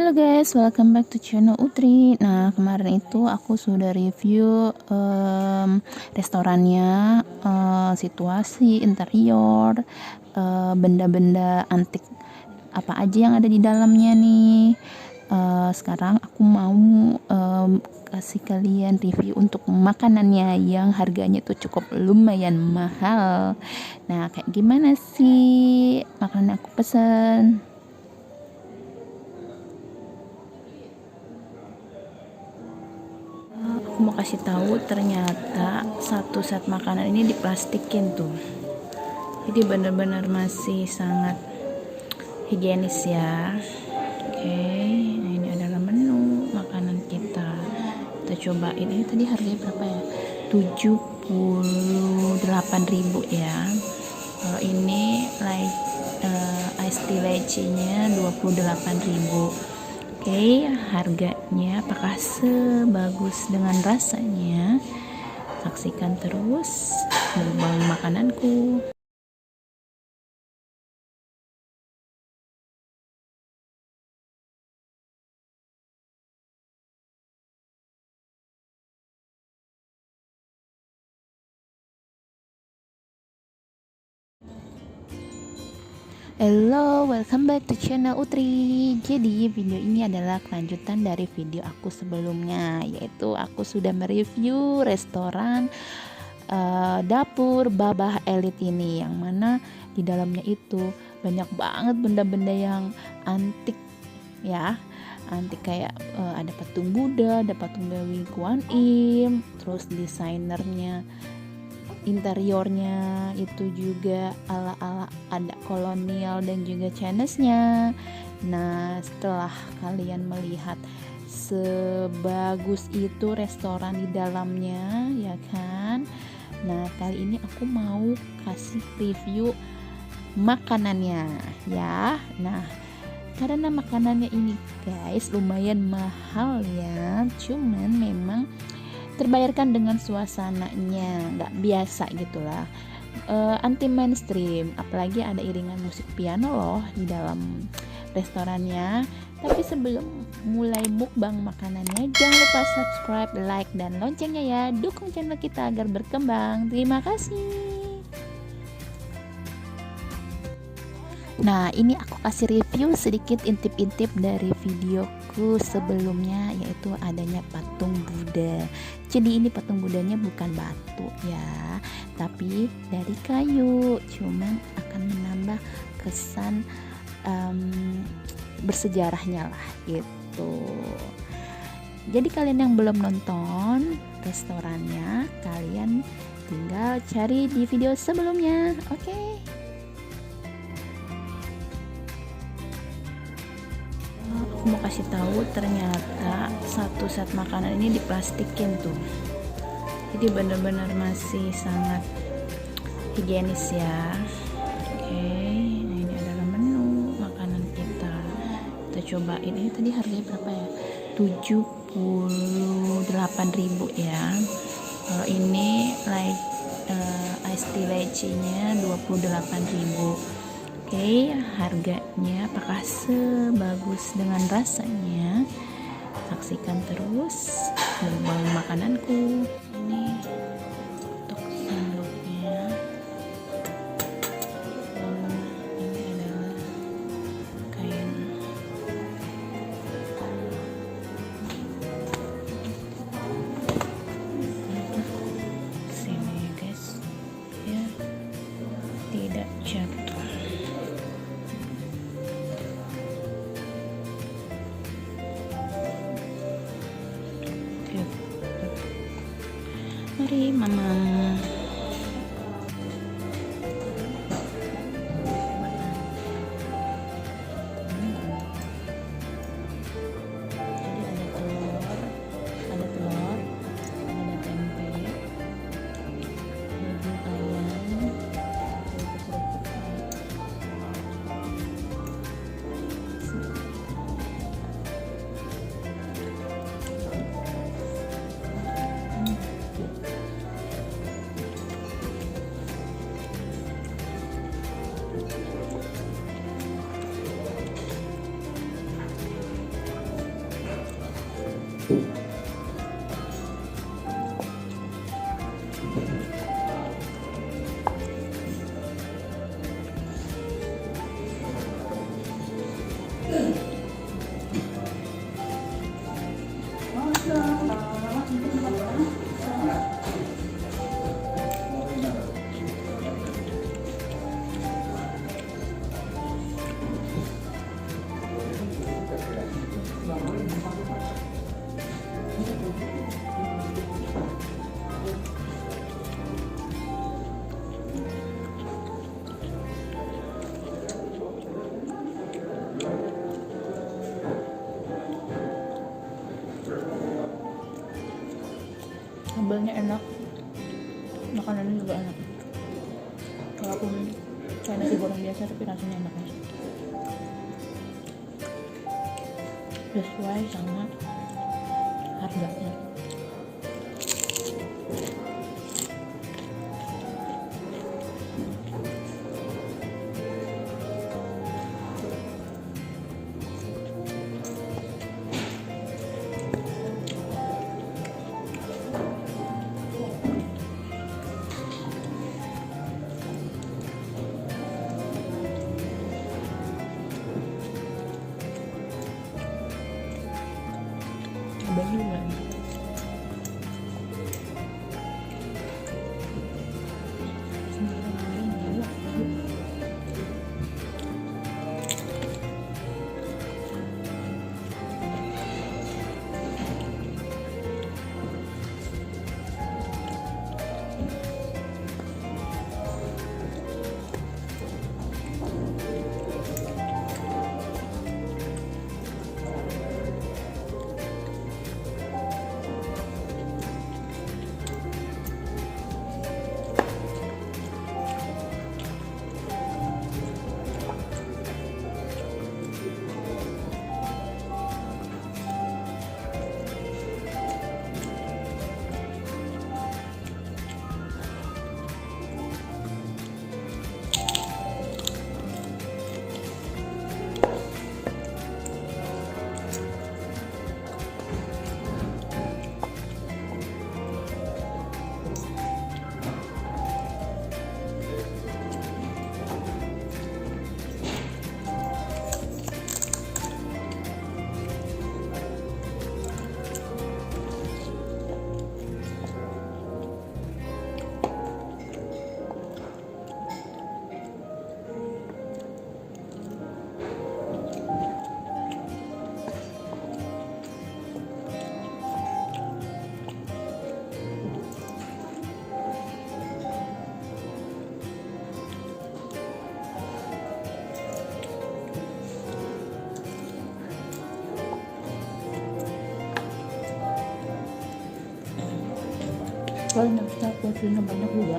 Halo guys, welcome back to channel Utri. Nah, kemarin itu aku sudah review restorannya, situasi, interior, benda-benda antik apa aja yang ada di dalamnya nih. Sekarang aku mau kasih kalian review untuk makanannya yang harganya tuh cukup lumayan mahal. Nah, kayak gimana sih makanan aku pesen? Aku mau kasih tahu, ternyata satu set makanan ini diplastikin tuh, jadi benar-benar masih sangat higienis ya. Oke, nah ini adalah menu makanan kita cobain. Ini tadi harganya berapa ya? 78.000 ya. Kalau ini iced tea leci-nya 28.000. Oke, harganya apakah sebagus dengan rasanya? Saksikan terus mukbang makananku. Hello, welcome back to channel Utri. Jadi video ini adalah kelanjutan dari video aku sebelumnya, yaitu aku sudah mereview restoran dapur Babah Elit ini, yang mana di dalamnya itu banyak banget benda-benda yang antik ya. Antik kayak ada patung Buddha, ada patung Dewi Kuan Im, terus desainernya, interiornya itu juga ala-ala ada kolonial dan juga Chinese-nya. Nah, setelah kalian melihat sebagus itu restoran di dalamnya, ya kan? Nah, kali ini aku mau kasih review makanannya ya. Nah, karena makanannya ini guys lumayan mahal ya, cuman memang terbayarkan dengan suasananya, nggak biasa gitulah, anti mainstream, apalagi ada iringan musik piano loh di dalam restorannya. Tapi sebelum mulai mukbang makanannya, jangan lupa subscribe, like, dan loncengnya ya. Dukung channel kita agar berkembang. Terima kasih. Nah, ini aku kasih review sedikit intip-intip dari videoku sebelumnya, yaitu adanya patung Buddha. Jadi ini patung Budanya bukan batu ya, tapi dari kayu, cuman akan menambah kesan bersejarahnya lah gitu. Jadi kalian yang belum nonton restorannya, kalian tinggal cari di video sebelumnya. Oke. Aku mau kasih tahu, ternyata satu set makanan ini diplastikin tuh, jadi benar-benar masih sangat higienis ya. Oke, nah ini adalah menu makanan kita cobain. Ini tadi harganya berapa ya? 78.000 ya. Kalau ini iced tea leci-nya 28.000. Oke, harganya apakah sebagus dengan rasanya? Saksikan terus mukbang makananku. Ini untuk sanduknya. Ini adalah kain. Sini guys, ya tidak jatuh. Mari mama. Jadi ada telur, ada tempe, daging ayam, Sambalnya enak, makanannya juga enak, walaupun kayak nasi goreng biasa tapi rasanya enak ya, sesuai sama harganya. Baju juga enak. Soalnya kita porsinya banyak juga.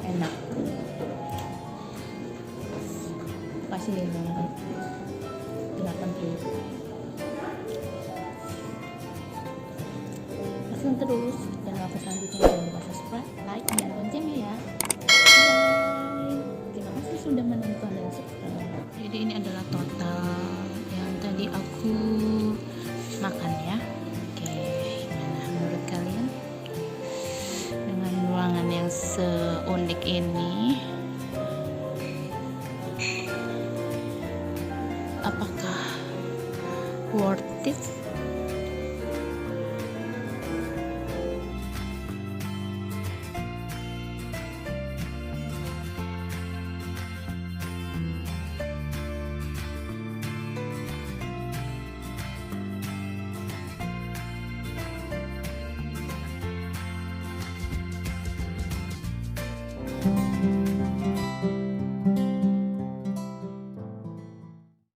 enak. Kasih nilai 8. Tonton terus dan aku selanjutnya, jangan lupa subscribe, like, dan loncengnya ya. Bye. Terima kasih sudah menonton dan subscribe. Jadi ini adalah total yang tadi aku makan ya. Oke, gimana menurut kalian dengan ruangan yang seunik ini? Apakah worth it